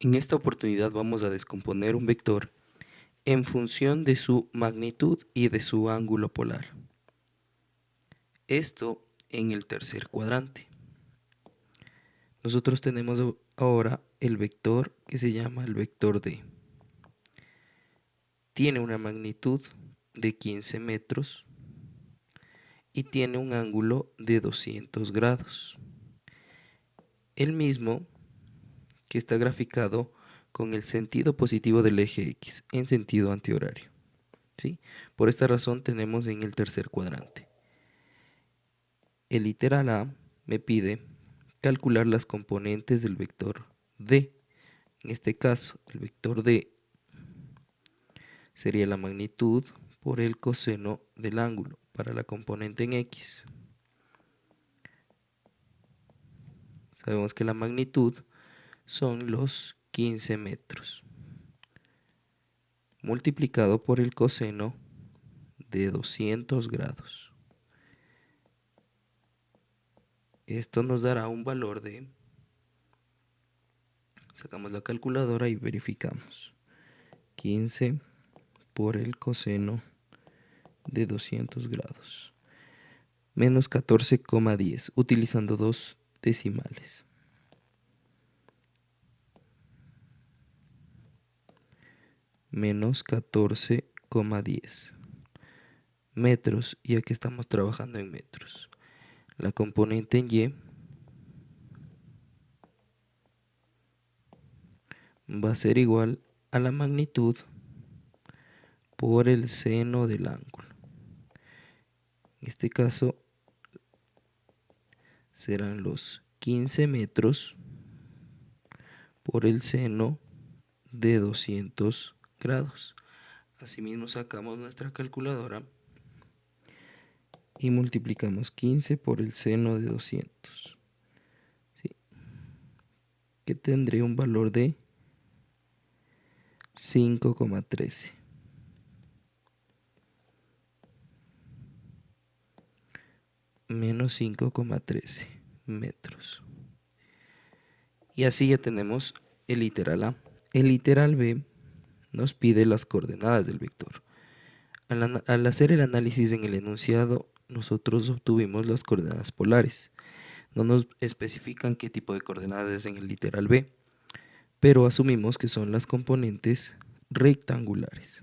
En esta oportunidad vamos a descomponer un vector en función de su magnitud y de su ángulo polar. Esto en el tercer cuadrante. Nosotros tenemos ahora el vector que se llama el vector D. Tiene una magnitud de 15 metros y tiene un ángulo de 200 grados. El mismo que está graficado con el sentido positivo del eje X en sentido antihorario. ¿Sí? Por esta razón tenemos en el tercer cuadrante. El literal A me pide calcular las componentes del vector D. En este caso, el vector D sería la magnitud por el coseno del ángulo para la componente en X. Sabemos que la magnitud son los 15 metros multiplicado por el coseno de 200 grados. Esto nos dará un valor de, sacamos la calculadora y verificamos, 15 por el coseno de 200 grados, menos 14,10, utilizando dos decimales. Menos 14,10 metros, ya que estamos trabajando en metros. La componente en Y va a ser igual a la magnitud por el seno del ángulo. En este caso serán los 15 metros por el seno de 200 grados. Asimismo sacamos nuestra calculadora y multiplicamos 15 por el seno de 200. ¿Sí? Que tendría un valor de 5,13. Menos 5,13 metros. Y así ya tenemos el literal A. El literal B nos pide las coordenadas del vector. Al hacer el análisis en el enunciado, nosotros obtuvimos las coordenadas polares. No nos especifican qué tipo de coordenadas es en el literal B, pero asumimos que son las componentes rectangulares,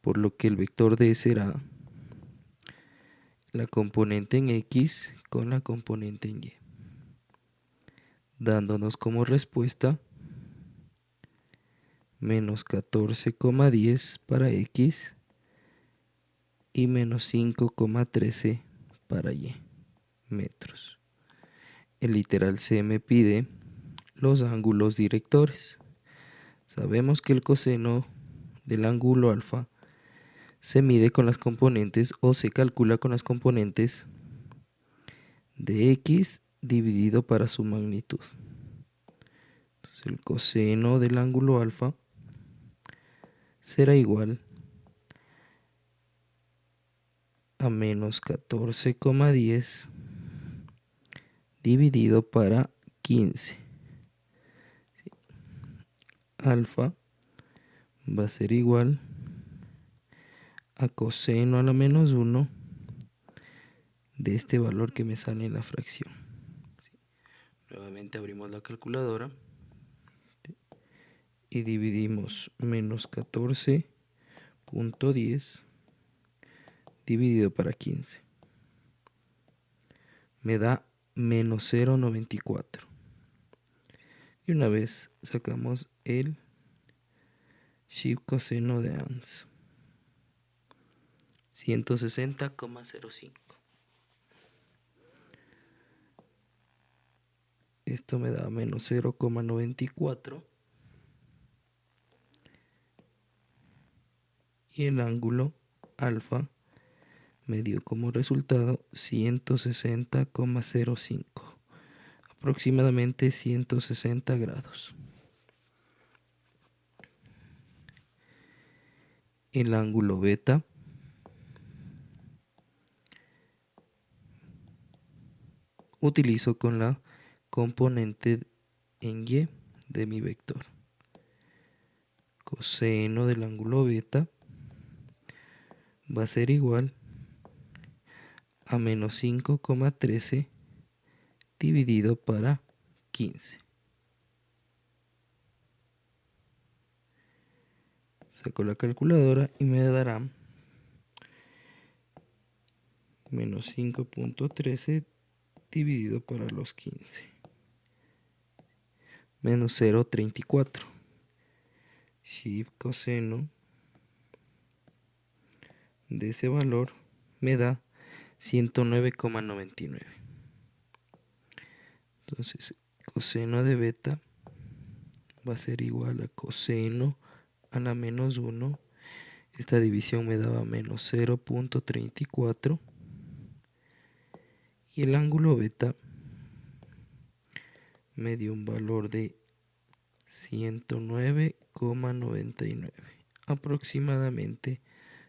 por lo que el vector D será la componente en X con la componente en Y, dándonos como respuesta menos 14,10 para X y menos 5,13 para Y metros. El literal C me pide los ángulos directores. Sabemos que el coseno del ángulo alfa se mide con las componentes o se calcula con las componentes de X dividido para su magnitud. Entonces, el coseno del ángulo alfa será igual a menos 14,10 dividido para 15. Alfa va a ser igual a coseno a la menos 1 de este valor que me sale en la fracción. Nuevamente abrimos la calculadora y dividimos menos 14,10 dividido para 15. Me da menos 0,94. Y una vez sacamos el coseno de ANS. 160,05. Esto me da menos 0,94. Y el ángulo alfa me dio como resultado 160,05. Aproximadamente 160 grados. El ángulo beta utilizo con la componente en Y de mi vector. Coseno del ángulo beta va a ser igual a menos 5,13 dividido para 15. Saco la calculadora y me dará menos 5,13 dividido para los 15. Menos 0,34. Si coseno de ese valor me da 109,99. Entonces, coseno de beta va a ser igual a coseno a la menos 1. Esta división me daba menos 0,34. Y el ángulo beta me dio un valor de 109,99. Aproximadamente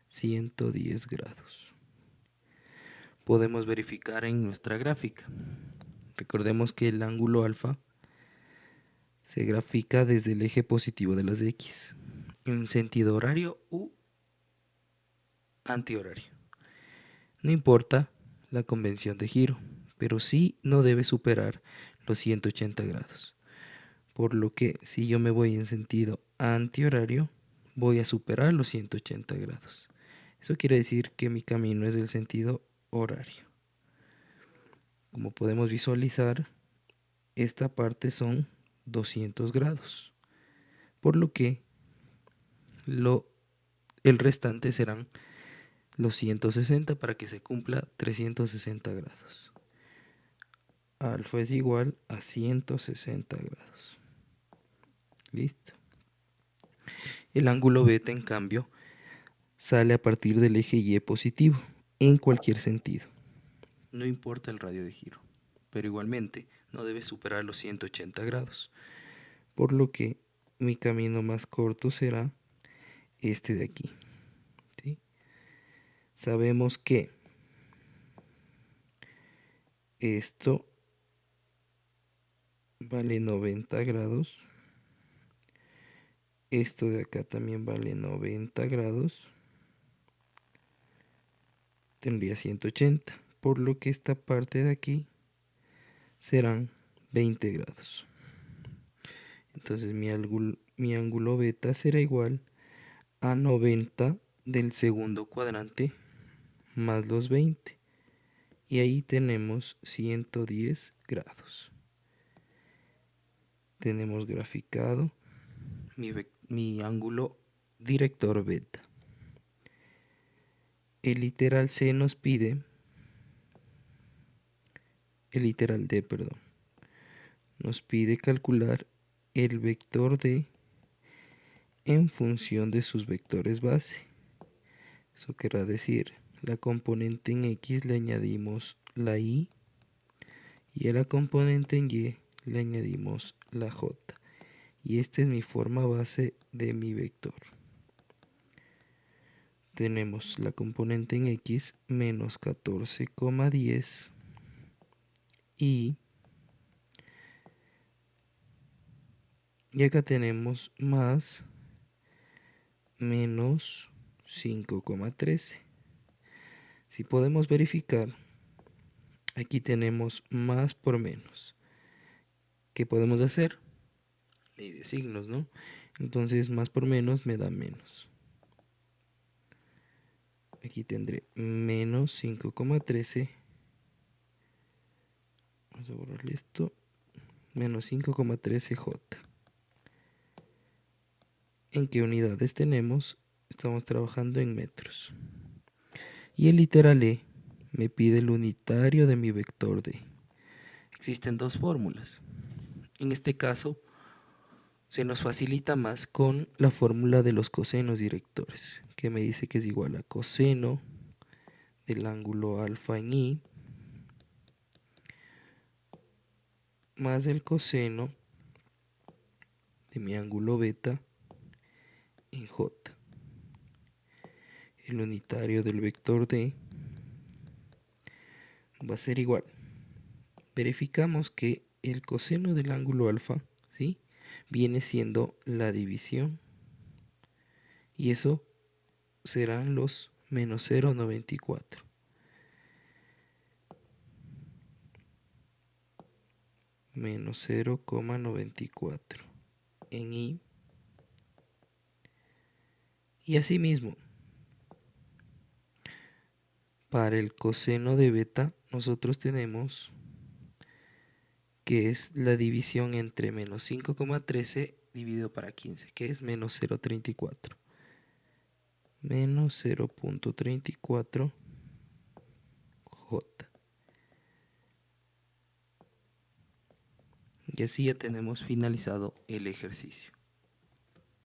110 grados. Podemos verificar en nuestra gráfica. Recordemos que el ángulo alfa se grafica desde el eje positivo de las X, en sentido horario u antihorario. No importa la convención de giro, pero sí no debe superar los 180 grados. Por lo que si yo me voy en sentido antihorario, voy a superar los 180 grados. Eso quiere decir que mi camino es del sentido horario. Como podemos visualizar, esta parte son 200 grados. Por lo que el restante serán los 160 para que se cumpla 360 grados. Alfa es igual a 160 grados. Listo. El ángulo beta, en cambio, sale a partir del eje Y positivo, en cualquier sentido. No importa el radio de giro, pero igualmente no debe superar los 180 grados. Por lo que mi camino más corto será este de aquí. ¿Sí? Sabemos que esto vale 90 grados. Esto de acá también vale 90 grados. Tendría 180. Por lo que esta parte de aquí serán 20 grados. Entonces mi ángulo beta será igual a 90 del segundo cuadrante más los 20. Y ahí tenemos 110 grados. Tenemos graficado mi ángulo director beta. El literal C nos pide, el literal D, perdón, nos pide calcular el vector D en función de sus vectores base. Eso querrá decir, la componente en X le añadimos la Y y a la componente en Y le añadimos la J. Y esta es mi forma base de mi vector. Tenemos la componente en X menos 14,10 y acá tenemos más menos 5,13. Si podemos verificar, aquí tenemos más por menos. ¿Qué podemos hacer? Ley de signos, ¿no? Entonces más por menos me da menos. Aquí tendré menos 5,13. Vamos a borrarle esto. Menos 5,13J. ¿En qué unidades tenemos? Estamos trabajando en metros. Y el literal E me pide el unitario de mi vector D. Existen dos fórmulas. En este caso, se nos facilita más con la fórmula de los cosenos directores, que me dice que es igual a coseno del ángulo alfa en I más el coseno de mi ángulo beta en J. El unitario del vector D va a ser igual. Verificamos que el coseno del ángulo alfa, ¿sí?, viene siendo la división. Y eso serán los menos 0,94. Menos 0,94 en I. Y asimismo, para el coseno de beta, nosotros tenemos que es la división entre menos 5,13 dividido para 15, que es menos 0,34. Menos 0,34 J. Y así ya tenemos finalizado el ejercicio.